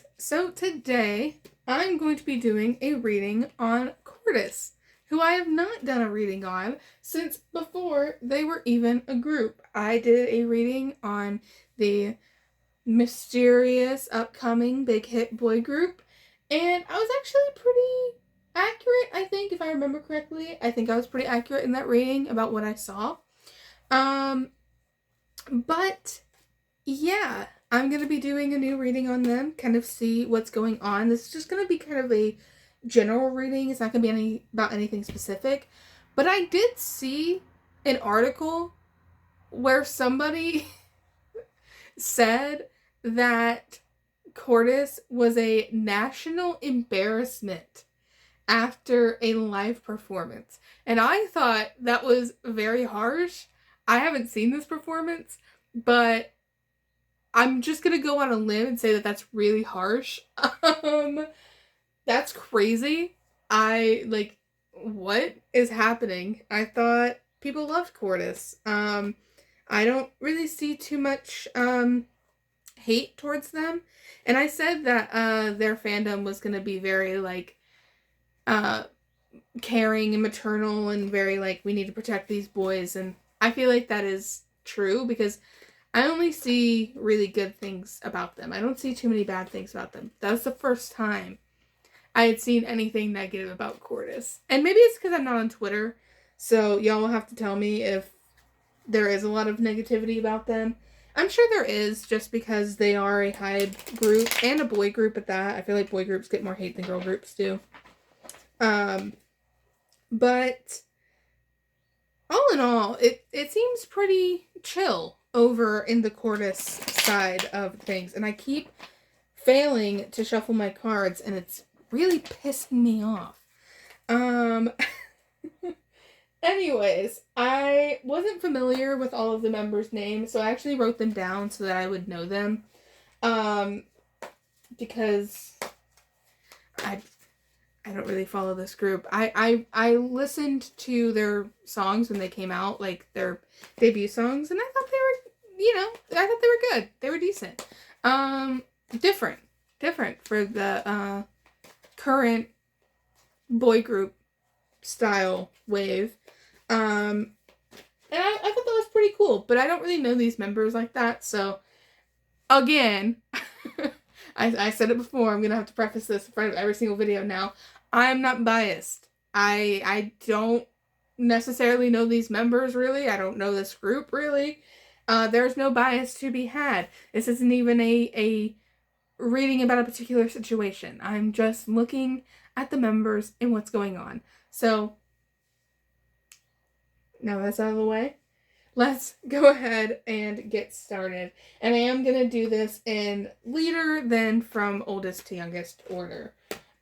guys, so today I'm going to be doing a reading on Cordis, who I have not done a reading on since before they were even a group. I did a reading on the mysterious upcoming big hit boy group, and I was actually pretty accurate, I think, if I remember correctly. I think I was pretty accurate in that reading about what I saw. But yeah, I'm going to be doing a new reading on them, kind of see what's going on. This is just going to be kind of a general reading. It's not going to be about anything specific. But I did see an article where somebody said that Cordis was a national embarrassment after a live performance. And I thought that was very harsh. I haven't seen this performance, but I'm just gonna go on a limb and say that that's really harsh. That's crazy. What is happening? I thought people loved Cordis. I don't really see too much hate towards them. And I said that their fandom was gonna be very caring and maternal and very we need to protect these boys, and I feel like that is true because I only see really good things about them. I don't see too many bad things about them. That was the first time I had seen anything negative about Cordis. And maybe it's because I'm not on Twitter, so y'all will have to tell me if there is a lot of negativity about them. I'm sure there is, just because they are a hype group, and a boy group at that. I feel like boy groups get more hate than girl groups do. But all in all, it seems pretty chill over in the Cordis side of things. And I keep failing to shuffle my cards, and it's really pissing me off. Anyways, I wasn't familiar with all of the members' names, so I actually wrote them down so that I would know them. Because I don't really follow this group. I listened to their songs when they came out, like their debut songs, and I thought they were good. They were decent. Different for the current boy group style wave. And I thought that was pretty cool, but I don't really know these members like that, so again, I said it before, I'm gonna have to preface this in front of every single video now. I'm not biased. I don't necessarily know these members, really. I don't know this group, really. There's no bias to be had. This isn't even a reading about a particular situation. I'm just looking at the members and what's going on. So, now that's out of the way, let's go ahead and get started. And I am going to do this in leader, then from oldest to youngest order.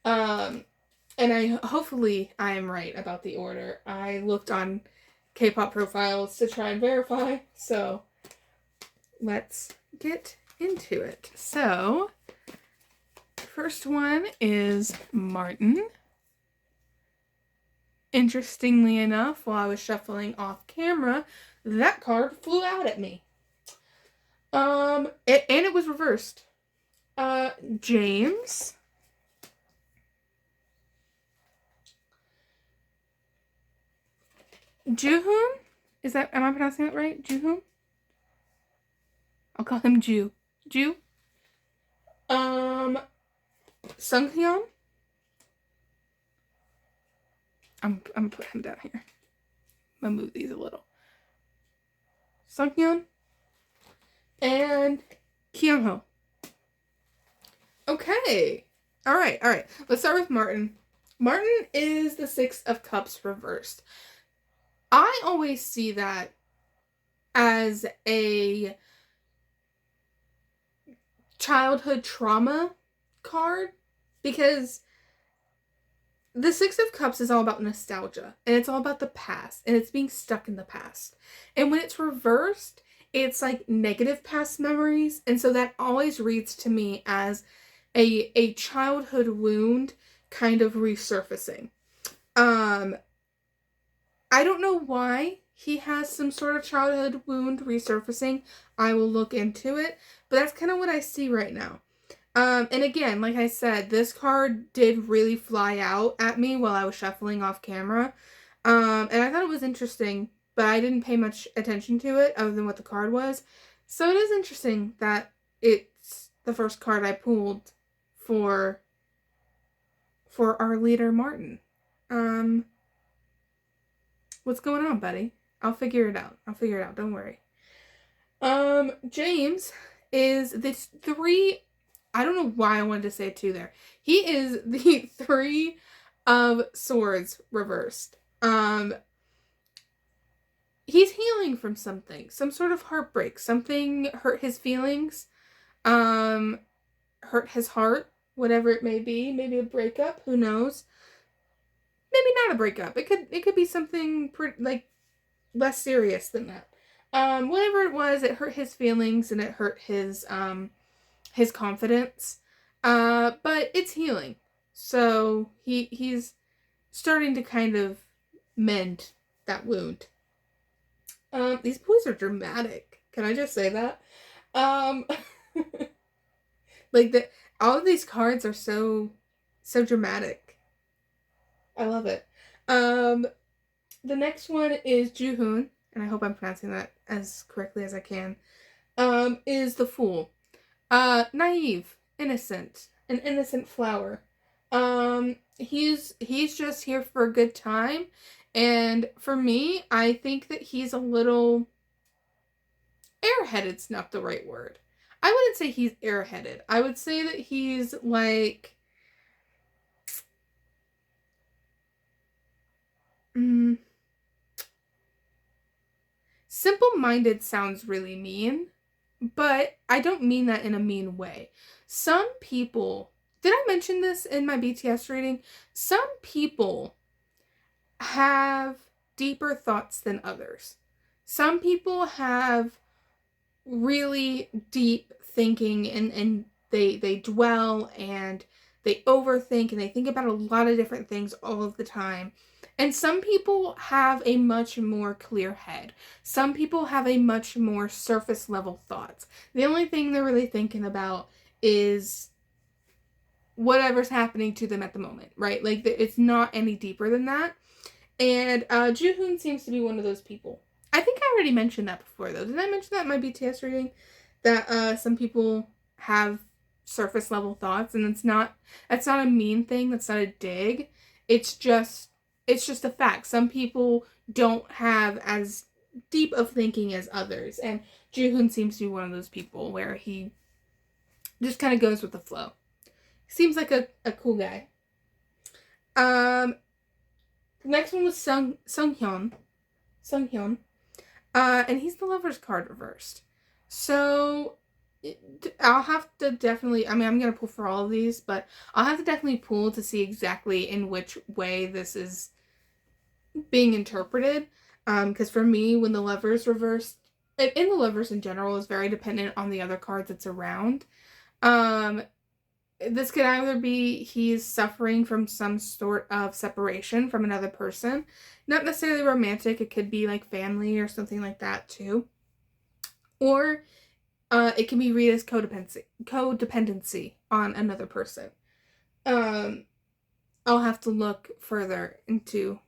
And hopefully I am right about the order. I looked on Kpop profiles to try and verify, so let's get into it. So, first one is Martin. Interestingly enough, while I was shuffling off camera, that card flew out at me. And it was reversed. James. Juhoon? Am I pronouncing that right? Juhoon? I'll call him Ju. Ju? Seonghyeon? I'm gonna put him down here. I'm gonna move these a little. Seonghyeon and Keonho. Okay. Alright. Let's start with Martin. Martin is the Six of Cups reversed. I always see that as a childhood trauma card, because the Six of Cups is all about nostalgia, and it's all about the past, and it's being stuck in the past. And when it's reversed, it's like negative past memories, and so that always reads to me as a childhood wound kind of resurfacing. I don't know why he has some sort of childhood wound resurfacing. I will look into it, but that's kind of what I see right now. And again, like I said, this card did really fly out at me while I was shuffling off camera. And I thought it was interesting, but I didn't pay much attention to it other than what the card was. So it is interesting that it's the first card I pulled for our leader Martin. Um, what's going on, buddy? I'll figure it out. Don't worry. James is this three. I don't know why I wanted to say two there. He is the Three of Swords reversed. He's healing from something, some sort of heartbreak. Something hurt his feelings, hurt his heart, whatever it may be. Maybe a breakup. Who knows? Maybe not a breakup. It could be something like less serious than that. Whatever it was, it hurt his feelings and it hurt his confidence. But it's healing. So he's starting to kind of mend that wound. These boys are dramatic. Can I just say that? Um, like all of these cards are so dramatic. I love it. The next one is Juhoon, and I hope I'm pronouncing that as correctly as I can. Is the Fool. Naive, innocent, an innocent flower. He's just here for a good time, and for me, I think that he's a little airheaded's not the right word. I wouldn't say he's airheaded. I would say that he's like simple-minded sounds really mean, but I don't mean that in a mean way. Some people, did I mention this in my BTS reading? Some people have deeper thoughts than others. Some people have really deep thinking and they dwell and they overthink and they think about a lot of different things all of the time. And some people have a much more clear head. Some people have a much more surface level thoughts. The only thing they're really thinking about is whatever's happening to them at the moment, right? Like, it's not any deeper than that. And Juhoon seems to be one of those people. I think I already mentioned that before, though. Did I mention that in my BTS reading? That some people have surface level thoughts, and that's not a mean thing. That's not a dig. It's just a fact. Some people don't have as deep of thinking as others, and Juhoon seems to be one of those people where he just kind of goes with the flow. Seems like a cool guy. The next one was Seonghyeon. And he's the Lover's card reversed. So I'll have to definitely, I'm going to pull for all of these, but I'll have to definitely pull to see exactly in which way this is being interpreted. Because for me, when the Lover's reversed, in the Lovers in general, is very dependent on the other cards that's around. This could either be he's suffering from some sort of separation from another person. Not necessarily romantic. It could be like family or something like that too. Or it can be read as codependency on another person. I'll have to look further into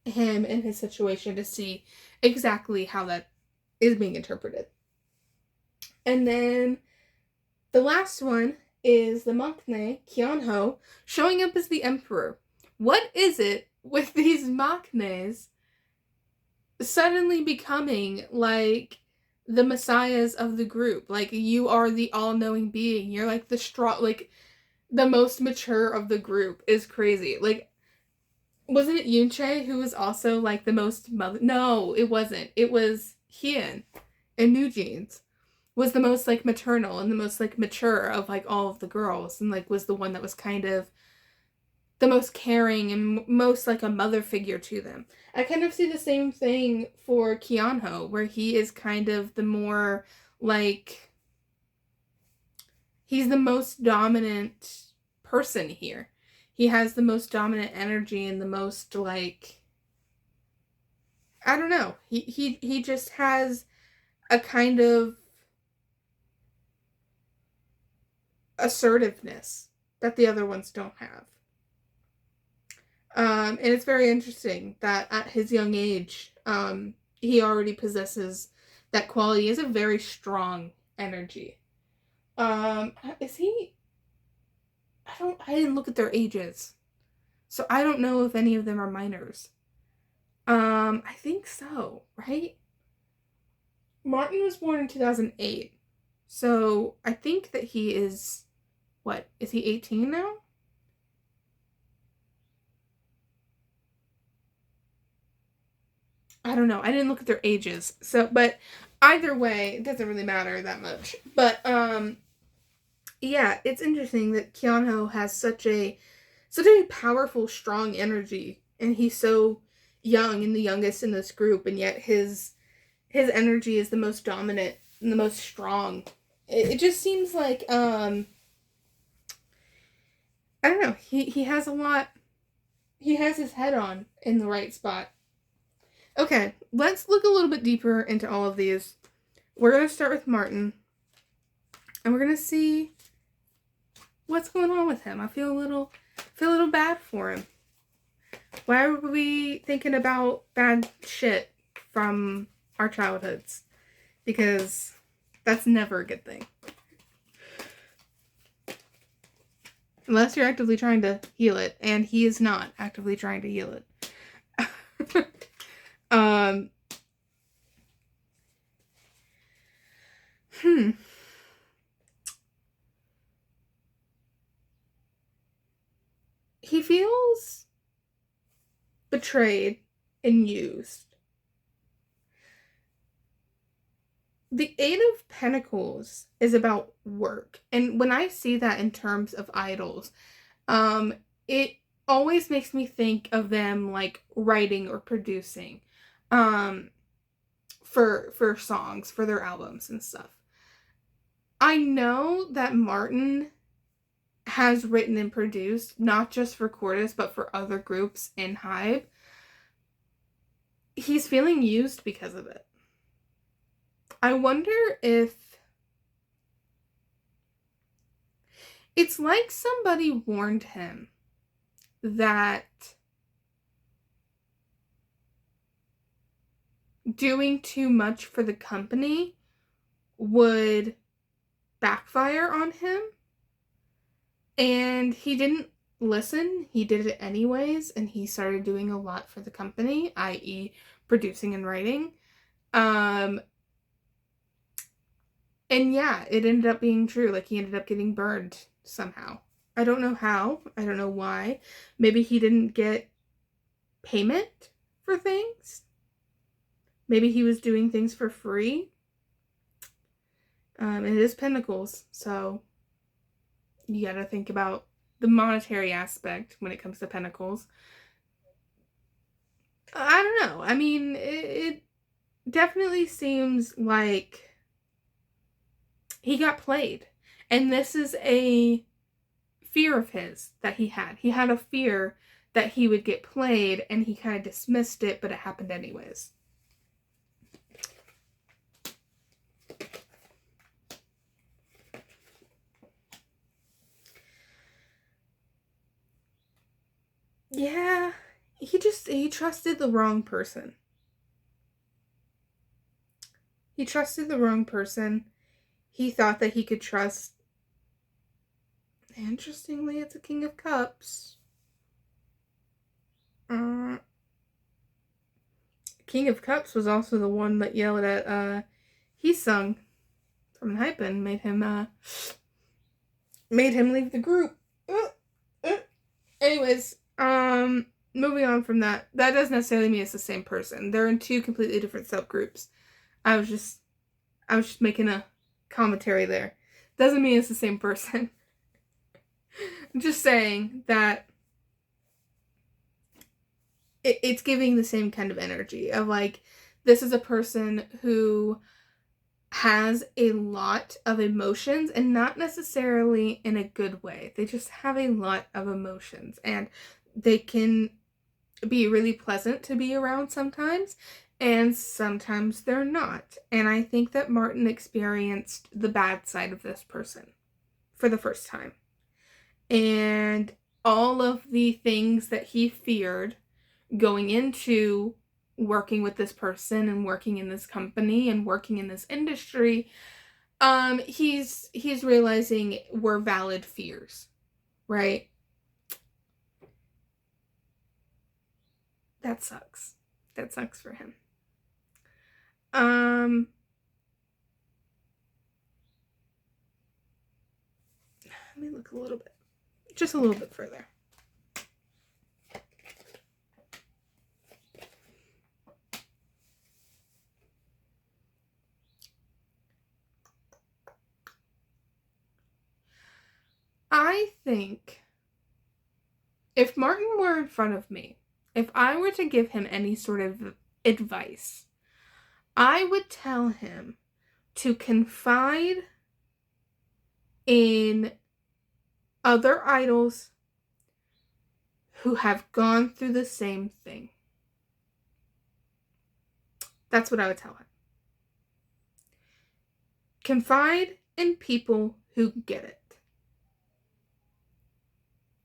him and his situation to see exactly how that is being interpreted. And then the last one is the maknae, Keonho, showing up as the emperor. What is it with these maknaes suddenly becoming like the messiahs of the group? Like, you are the all-knowing being. You're like the most mature of the group. Is crazy. Like, wasn't it Yoonchae who was also like the most mother? No, it wasn't. It was Hyun in New Jeans. Was the most like maternal and the most like mature of like all of the girls, and like was the one that was kind of the most caring and most like a mother figure to them. I kind of see the same thing for Keonho, where he is kind of the more like, he's the most dominant person here. He has the most dominant energy and the most like, I don't know. He just has a kind of assertiveness that the other ones don't have. And it's very interesting that at his young age, he already possesses that quality. He has a very strong energy. Is he? I didn't look at their ages, so I don't know if any of them are minors. I think so, right? Martin was born in 2008, so I think that he is, what, is he 18 now? I don't know. I didn't look at their ages. So, but either way, it doesn't really matter that much. But yeah, it's interesting that Keonho has such a powerful, strong energy, and he's so young and the youngest in this group, and yet his energy is the most dominant and the most strong. It just seems like I don't know. He has a lot. He has his head on in the right spot. Okay, let's look a little bit deeper into all of these. We're going to start with Martin. And we're going to see what's going on with him. I feel a little bad for him. Why are we thinking about bad shit from our childhoods? Because that's never a good thing. Unless you're actively trying to heal it. And he is not actively trying to heal it. He feels betrayed and used. The Eight of Pentacles is about work. And when I see that in terms of idols, it always makes me think of them like writing or producing for songs, for their albums and stuff. I know that Martin has written and produced, not just for Cordis, but for other groups in Hybe. He's feeling used because of it. I wonder if it's like somebody warned him that doing too much for the company would backfire on him. And he didn't listen. He did it anyways, and he started doing a lot for the company, i.e. producing and writing. And yeah, it ended up being true. Like, he ended up getting burned somehow. I don't know how. I don't know why. Maybe he didn't get payment for things. Maybe he was doing things for free. It is Pentacles, so you gotta think about the monetary aspect when it comes to Pentacles. I don't know. I mean, it definitely seems like he got played. And this is a fear of his that he had. He had a fear that he would get played, and he kind of dismissed it, but it happened anyways. Yeah, he trusted the wrong person. He trusted the wrong person. He thought that he could trust. Interestingly, it's a King of Cups. King of Cups was also the one that yelled at Sung from Hypen, made him leave the group. Anyways, moving on from that. That doesn't necessarily mean it's the same person. They're in two completely different subgroups. I was just making a commentary there. Doesn't mean it's the same person. I'm just saying that it's giving the same kind of energy of like, this is a person who has a lot of emotions, and not necessarily in a good way. They just have a lot of emotions, and they can be really pleasant to be around sometimes, and sometimes they're not. And I think that Martin experienced the bad side of this person for the first time. And all of the things that he feared going into working with this person and working in this company and working in this industry, he's realizing were valid fears, right? That sucks. That sucks for him. Let me look a little bit, just a little bit further. I think if Martin were in front of me, if I were to give him any sort of advice, I would tell him to confide in other idols who have gone through the same thing. That's what I would tell him. Confide in people who get it.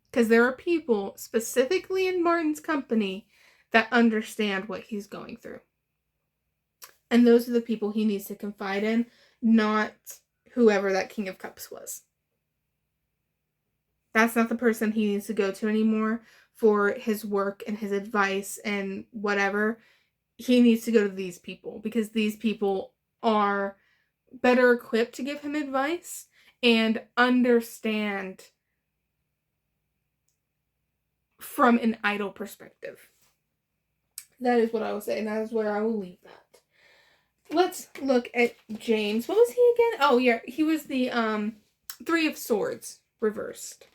Because there are people, specifically in Martin's company, that understand what he's going through. And those are the people he needs to confide in, not whoever that King of Cups was. That's not the person he needs to go to anymore for his work and his advice and whatever. He needs to go to these people because these people are better equipped to give him advice and understand from an idol perspective. That is what I will say, and that is where I will leave that. Let's look at James. What was he again? Oh, yeah, he was the Three of Swords reversed.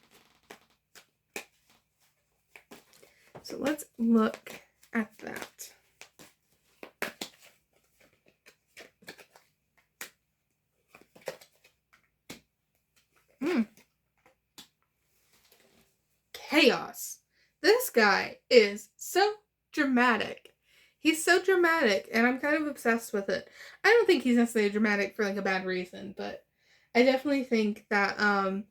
So let's look at that. Chaos. This guy is so dramatic. He's so dramatic, and I'm kind of obsessed with it. I don't think he's necessarily dramatic for like a bad reason, but I definitely think that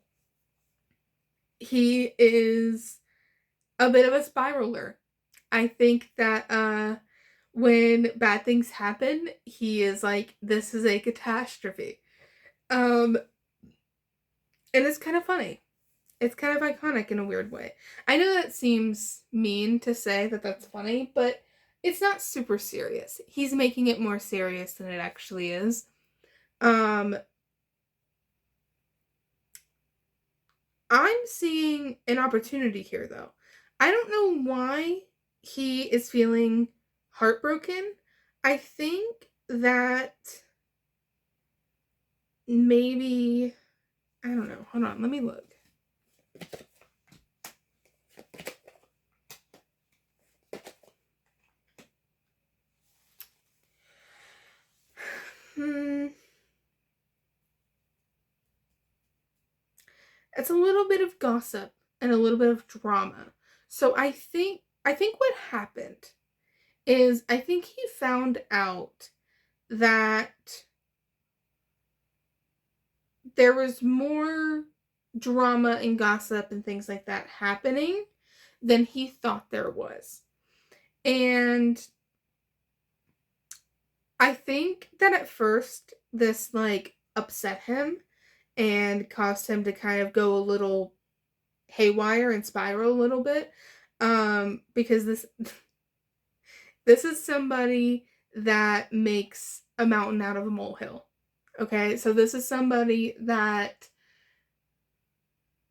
he is a bit of a spiraler. I think that when bad things happen, he is like, this is a catastrophe. And it's kind of funny. It's kind of iconic in a weird way. I know that seems mean to say that that's funny, but it's not super serious. He's making it more serious than it actually is. I'm seeing an opportunity here, though. I don't know why he is feeling heartbroken. I think that maybe, I don't know. Hold on, let me look. It's a little bit of gossip and a little bit of drama. So I think what happened is I think he found out that there was more drama and gossip and things like that happening than he thought there was. And I think that at first this like upset him and caused him to kind of go a little haywire and spiral a little bit. Because this is somebody that makes a mountain out of a molehill. Okay, so this is somebody that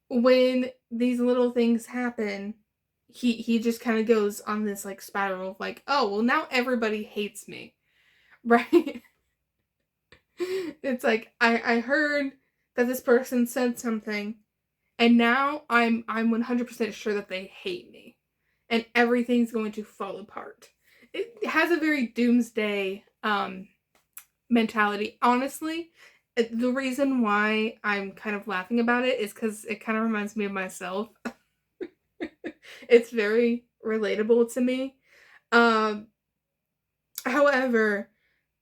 when these little things happen, he just kind of goes on this like spiral of like, oh, well, now everybody hates me. Right? It's like I heard that this person said something, and now I'm 100% sure that they hate me, and everything's going to fall apart. It has a very doomsday mentality. Honestly, the reason why I'm kind of laughing about it is because it kind of reminds me of myself. It's very relatable to me. However,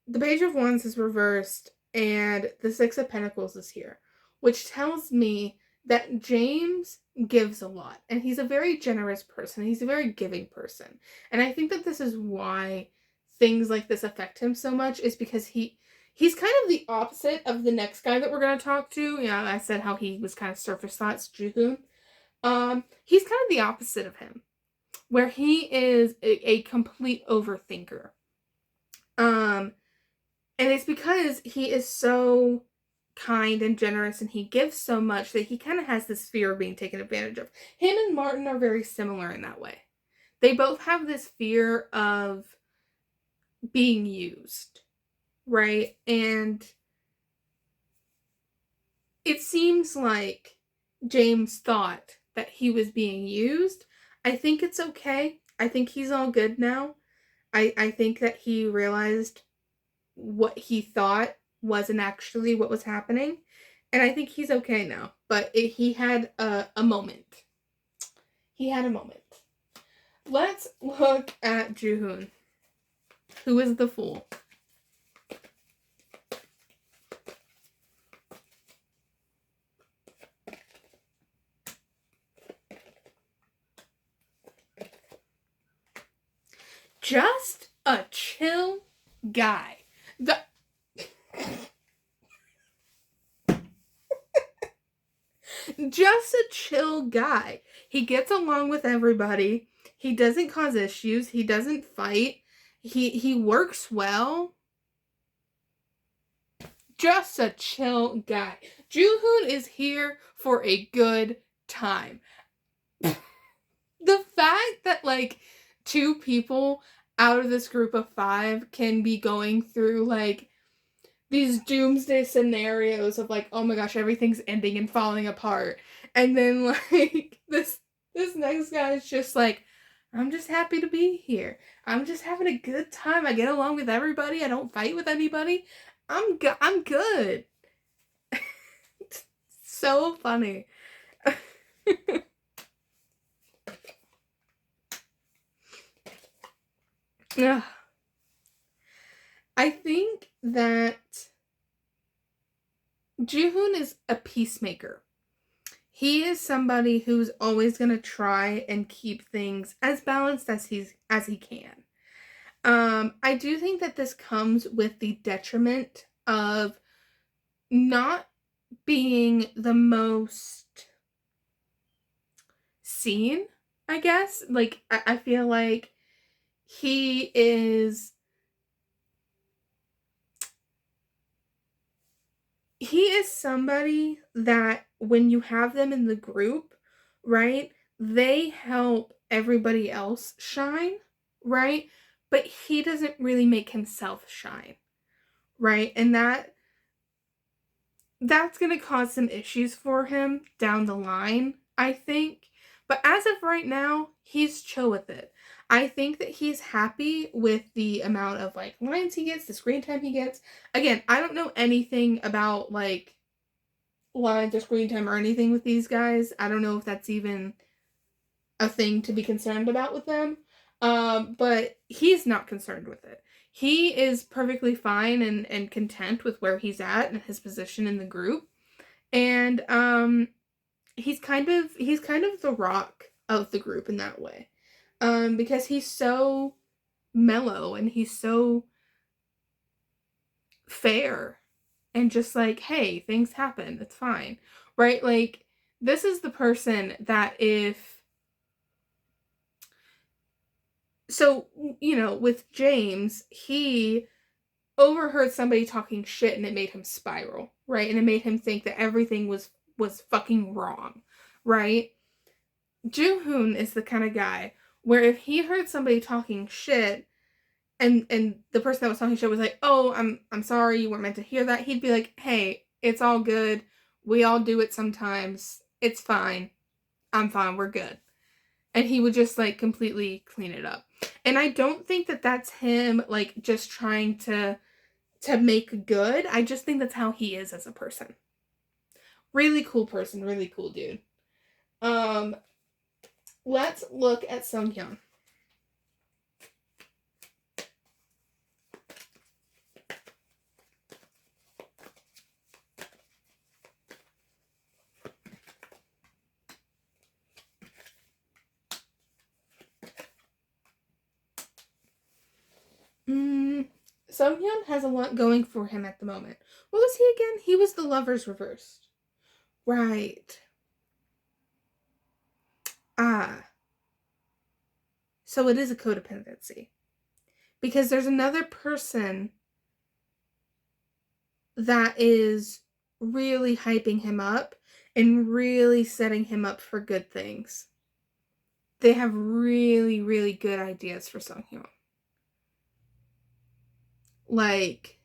the Page of Wands is reversed and the Six of Pentacles is here. which tells me that James gives a lot, and he's a very generous person. He's a very giving person. And I think that this is why things like this affect him so much, is because he's kind of the opposite of the next guy that we're going to talk to. You know, I said how he was kind of surface thoughts, Joohoon. He's kind of the opposite of him, where he is a complete overthinker. And it's because he is so kind and generous, and he gives so much that he kind of has this fear of being taken advantage of. Him and Martin are very similar in that way. They both have this fear of being used, right? And it seems like James thought that he was being used. I think it's okay. I think he's all good now. I think that he realized what he thought wasn't actually what was happening. And I think he's okay now. But he had a moment. He had a moment. Let's look at Joohoon, who is the fool. Just a chill guy. Just a chill guy. He gets along with everybody. He doesn't cause issues. He doesn't fight. He works well. Just a chill guy. Joohoon is here for a good time. The fact that, like, 2 people out of this group of 5 can be going through, like, these doomsday scenarios of, like, oh my gosh, everything's ending and falling apart. And then, like, this next guy is just like, I'm just happy to be here. I'm just having a good time. I get along with everybody. I don't fight with anybody. I'm good. So funny. I think that Joohoon is a peacemaker. He is somebody who's always going to try and keep things as balanced as he can. I do think that this comes with the detriment of not being the most seen, I guess. Like, I feel like he is somebody that when you have them in the group, right, they help everybody else shine, right? But he doesn't really make himself shine, right? And that's going to cause some issues for him down the line, I think. But as of right now, he's chill with it. I think that he's happy with the amount of, like, lines he gets, the screen time he gets. Again, I don't know anything about, like, lines or screen time or anything with these guys. I don't know if that's even a thing to be concerned about with them. But he's not concerned with it. He is perfectly fine and content with where he's at and his position in the group. And he's kind of the rock of the group in that way. Because he's so mellow and he's so fair and just like, hey, things happen, it's fine, right? Like, this is the person that so, you know, with James, he overheard somebody talking shit and it made him spiral, right? And it made him think that everything was fucking wrong, right? Joohoon is the kind of guy where if he heard somebody talking shit and the person that was talking shit was like, oh, I'm sorry, you weren't meant to hear that, he'd be like, hey, it's all good. We all do it sometimes. It's fine. I'm fine. We're good. And he would just, like, completely clean it up. And I don't think that that's him, like, just trying to make good. I just think that's how he is as a person. Really cool person. Really cool dude. Let's look at Seonghyeon. Seonghyeon has a lot going for him at the moment. What was he again? He was the lovers reversed. Right. Ah. So it is a codependency. Because there's another person that is really hyping him up and really setting him up for good things. They have really, really good ideas for Seonghyeon. Like,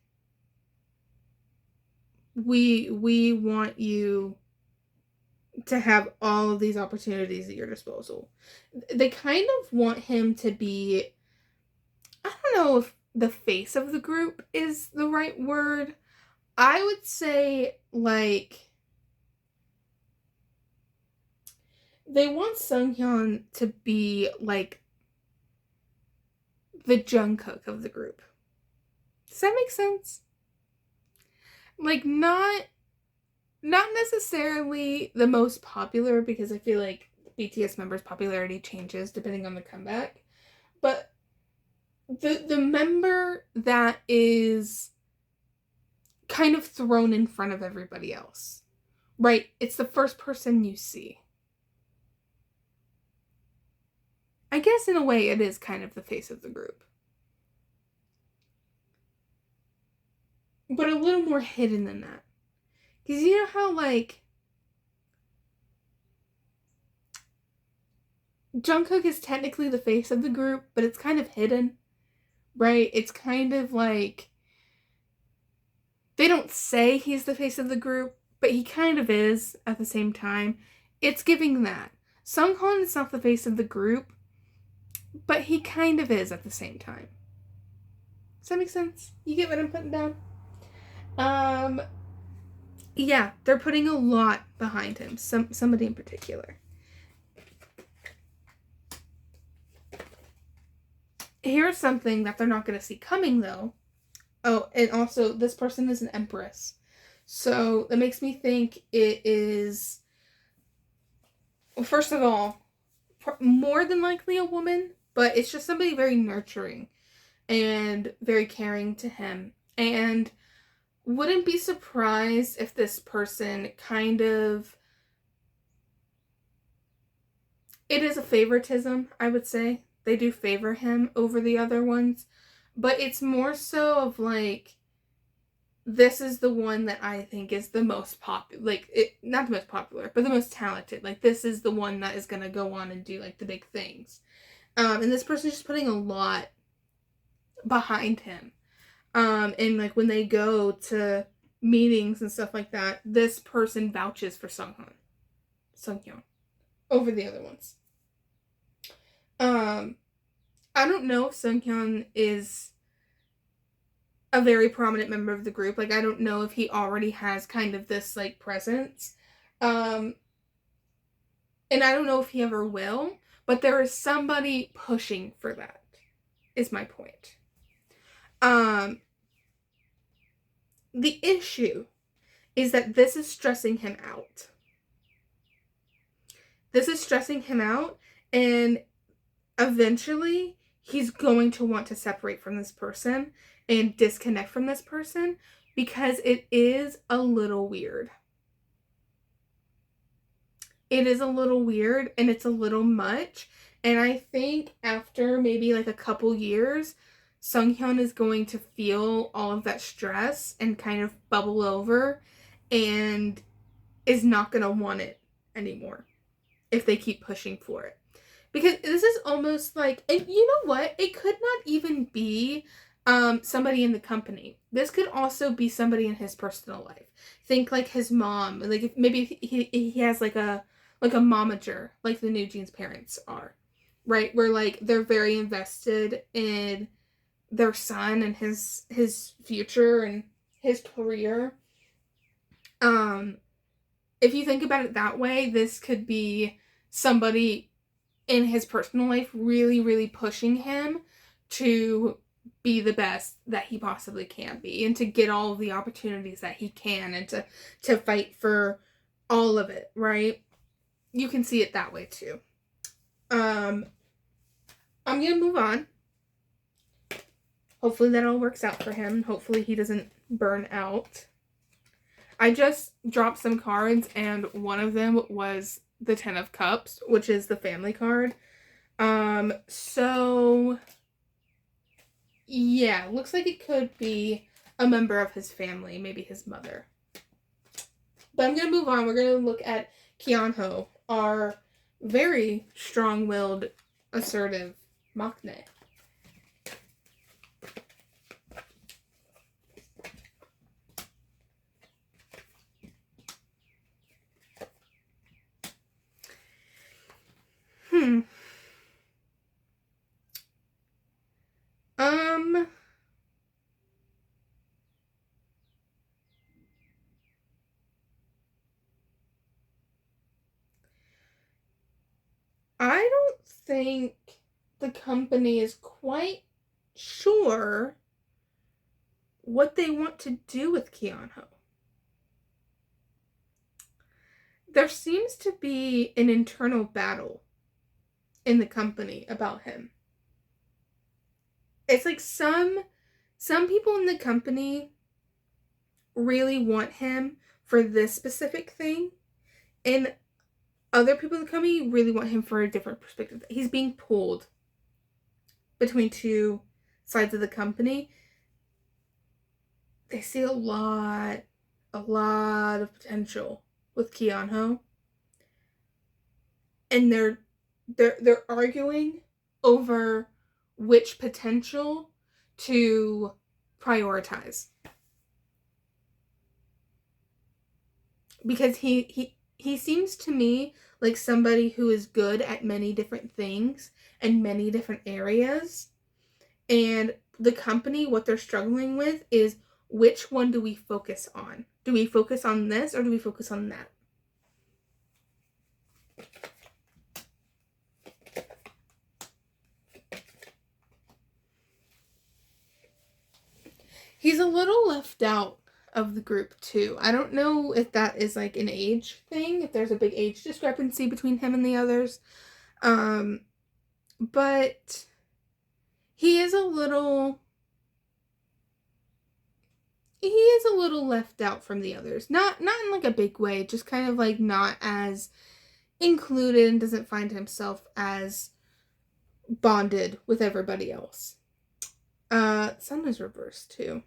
we want you to have all of these opportunities at your disposal. They kind of want him to be, I don't know if the face of the group is the right word. I would say, like, they want Seonghyeon to be, like, the Jungkook of the group. Does that make sense? Like, not necessarily the most popular, because I feel like BTS members' popularity changes depending on the comeback, but the member that is kind of thrown in front of everybody else, right? It's the first person you see. I guess in a way it is kind of the face of the group, but a little more hidden than that. Because you know how, like, Jungkook is technically the face of the group, but it's kind of hidden, right? It's kind of like, they don't say he's the face of the group, but he kind of is at the same time. It's giving that. Seonghyeon is not the face of the group, but he kind of is at the same time. Does that make sense? You get what I'm putting down? Yeah, they're putting a lot behind him. Somebody in particular. Here's something that they're not going to see coming, though. Oh, and also, this person is an empress. So, that makes me think it is, well, first of all, more than likely a woman, but it's just somebody very nurturing and very caring to him. And wouldn't be surprised if this person kind of, it is a favoritism, I would say. They do favor him over the other ones, but it's more so of, like, this is the one that I think is the most popular, like, not the most popular, but the most talented. Like, this is the one that is going to go on and do, like, the big things. And this person's just putting a lot behind him. And, like, when they go to meetings and stuff like that, this person vouches for Seonghyeon over the other ones. I don't know if Seonghyeon is a very prominent member of the group. Like, I don't know if he already has kind of this, like, presence. And I don't know if he ever will, but there is somebody pushing for that, is my point. The issue is that this is stressing him out. This is stressing him out, and eventually he's going to want to separate from this person and disconnect from this person, because it is a little weird. It is a little weird, and it's a little much. And I think after maybe like a couple years, Seonghyeon is going to feel all of that stress and kind of bubble over, and is not going to want it anymore if they keep pushing for it. Because this is almost like, and you know what? It could not even be somebody in the company. This could also be somebody in his personal life. Think like his mom. Like, if maybe he has like a momager, like the New Jeans parents are, right? Where, like, they're very invested in their son and his future and his career. If you think about it that way, this could be somebody in his personal life really, really pushing him to be the best that he possibly can be, and to get all of the opportunities that he can, and to fight for all of it, right? You can see it that way too. I'm gonna move on. Hopefully that all works out for him. Hopefully he doesn't burn out. I just dropped some cards, and one of them was the Ten of Cups, which is the family card. So yeah, looks like it could be a member of his family, maybe his mother. But I'm going to move on. We're going to look at Keonho, our very strong-willed, assertive maknae. I don't think the company is quite sure what they want to do with Keonho. There seems to be an internal battle in the company about him. It's like some people in the company really want him for this specific thing, and other people in the company really want him for a different perspective. He's being pulled between two sides of the company. They see a lot of potential with Keonho, and they're arguing over which potential to prioritize, because he seems to me like somebody who is good at many different things and many different areas, and the company, what they're struggling with is, which one do we focus on? Do we focus on this or do we focus on that? He's a little left out of the group too. I don't know if that is like an age thing, if there's a big age discrepancy between him and the others. But he is a little left out from the others. Not in like a big way, just kind of like not as included and doesn't find himself as bonded with everybody else. Sun is reversed too.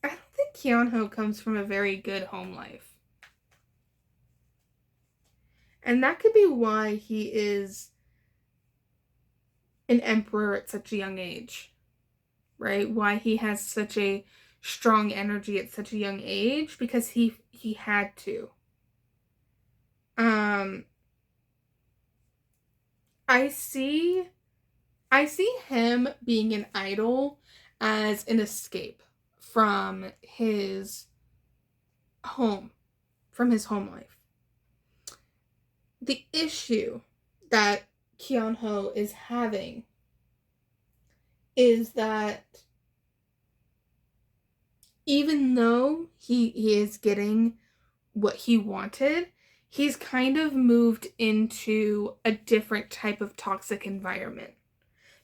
I don't think Keonho comes from a very good home life. And that could be why he is an emperor at such a young age, right? Why he has such a strong energy at such a young age, because he had to. I see him being an idol as an escape from his home life. The issue that Keonho is having is that even though he is getting what he wanted, he's kind of moved into a different type of toxic environment,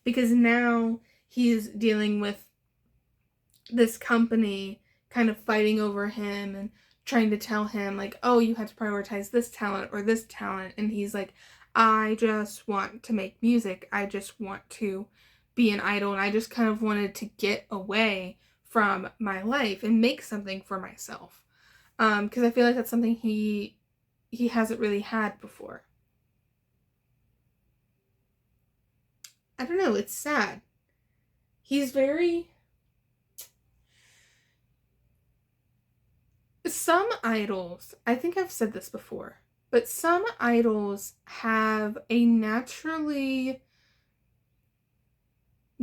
because now he's dealing with this company kind of fighting over him and trying to tell him like, oh, you had to prioritize this talent or this talent, and he's like, I just want to make music, I just want to be an idol, and I just kind of wanted to get away from my life and make something for myself, because I feel like that's something he hasn't really had before. I don't know, it's sad. He's very... Some idols, I think I've said this before, but some idols have a naturally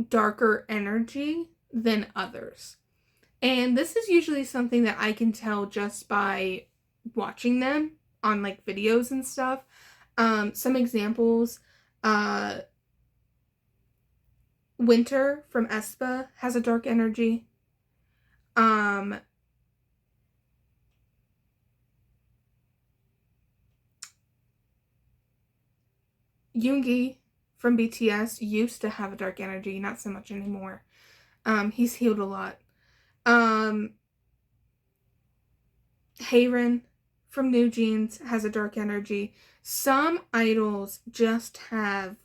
darker energy than others. And this is usually something that I can tell just by watching them on like videos and stuff. Some examples, Winter from aespa has a dark energy. Yoongi from BTS used to have a dark energy, not so much anymore. He's healed a lot. Haeren from New Jeans has a dark energy. Some idols just have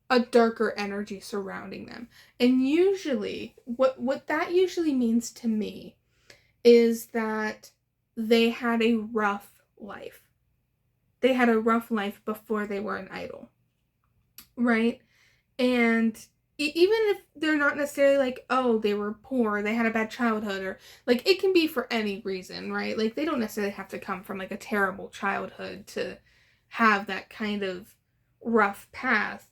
a darker energy surrounding them. And usually, what that usually means to me is that they had a rough life. They had a rough life before they were an idol. Right? And even if they're not necessarily like, oh, they were poor, they had a bad childhood, or like, it can be for any reason, right? Like, they don't necessarily have to come from like a terrible childhood to have that kind of rough past.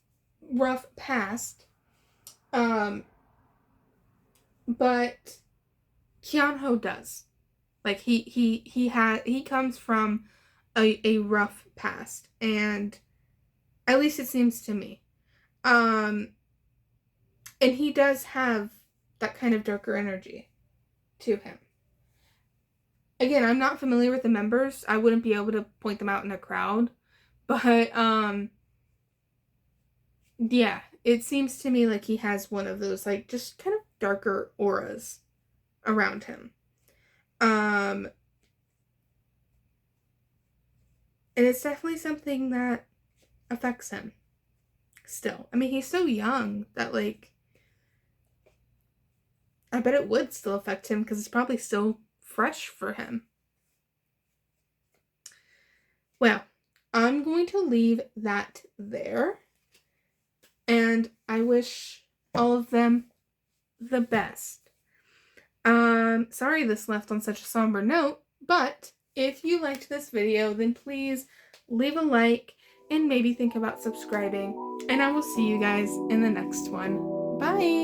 But Keonho does. Like, he comes from a rough past, and at least it seems to me. And he does have that kind of darker energy to him. Again, I'm not familiar with the members. I wouldn't be able to point them out in a crowd. But, yeah, it seems to me like he has one of those, like, just kind of darker auras around him. And it's definitely something that affects him still. I mean, he's so young that, like, I bet it would still affect him because it's probably still fresh for him. Well, I'm going to leave that there. And I wish all of them the best. Sorry this left on such a somber note, but if you liked this video, then please leave a like and maybe think about subscribing. And I will see you guys in the next one. Bye!